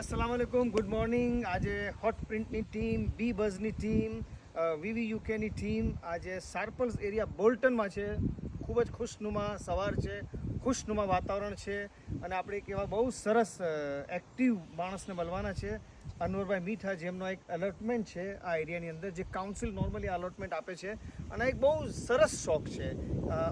अस्सलामुअलैकुम, good morning. આજે hot પ્રિન્ટની team, બી બઝની team, VV યુકેની team આજે સાર્પલ્સ એરિયા બોલ્ટનમાં છે. ખૂબ જ ખુશનુમા સવાર છે, ખુશનુમા વાતાવરણ છે અને આપણે એક એવા બહુ સરસ એક્ટિવ માણસને મળવાના છે, અનવરભાઈ મીઠા, જેમનો એક અલોટમેન્ટ છે આ એરિયાની અંદર, જે કાઉન્સિલ નોર્મલી અલોટમેન્ટ આપે છે અને એક બહુ સરસ શોખ છે.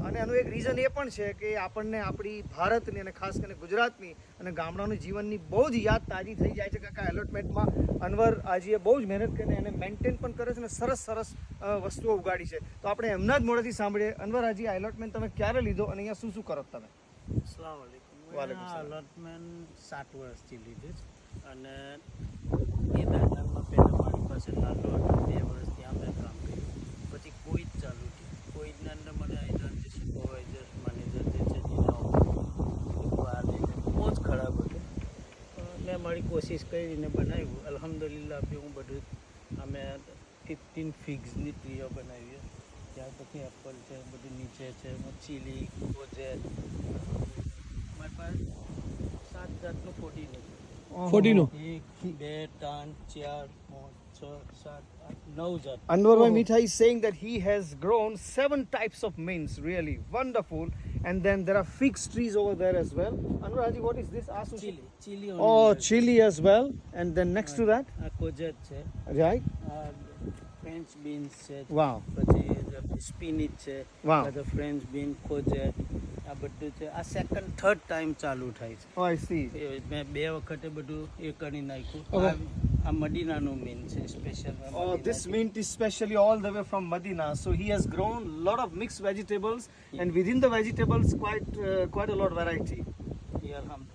અને એનું એક રીઝન એ પણ છે કે આપણને આપણી ભારતની અને ખાસ કરીને ગુજરાતની અને ગામડાનું જીવનની બહુ જ યાદ તાજી થઈ જાય છે કે આ એલોટમેન્ટમાં અનવર આજીએ બહુ જ મહેનત કરીને એને મેન્ટેન પણ કરે છે અને સરસ સરસ વસ્તુઓ ઉગાડી છે. તો આપણે એમના જ મોઢેથી સાંભળીએ. અનવર, હાજી આ એલોટમેન્ટ તમે ક્યારે લીધો અને અહીંયા શું શું કરો તમે? અસલામ વાલેકુમ. વાલેકુમ સલામ. અલોટમેન્ટ 7 વર્ષથી લીધી છે અને એ દરમિયાનમાં પહેલાં મારી પાસે નાનો હતો, 2 વર્ષ ત્યાં મેં કામ કર્યું, પછી કોઈ જ ચાલુ થયું. કોઈ જ અંદર મને અહીંયા જે સુપરવાઇઝર મેનેજર જે છે જેના આ બહુ જ ખરાબ હતું. મેં મારી કોશિશ કરીને બનાવ્યું. અલ્હમ્દુલિલ્લાહ બી હું બધું અમે 15 ફિગ્સની ટ્રીઓ બનાવી. ત્યાર પછી એપલ છે, બધું નીચે છે, ચીલી, કોજેટ, મારી પાસે 7 જાતનું 14 હતું. 14 1 2 3 4 5 6 7 8 9 જાત. Anwarbhai Meetha is saying that he has grown 7 types of mints, really wonderful. And then there are fig trees over there as well. Anwar Haji, what is this? Asu chilli Oh, chili as well. And then next to that, આ કોજેટ છે, right? આ French beans છે, Wow. પછી spinach છે, Wow. બધા French બીન, કોજેટ, આ બધું છે. આ સેકન્ડ થર્ડ ટાઈમ ચાલુ થાય છે. Oh, I see. મેં 2 વખતે બધું એ કરી નાખ્યું. Okay. આ મદીનાનું મીન છે, special. Oh, this mint is specially all the way from Medina. So he has grown a lot of mixed vegetables, and within the vegetables, quite a lot variety. અલહમદુલિલ્લાહ.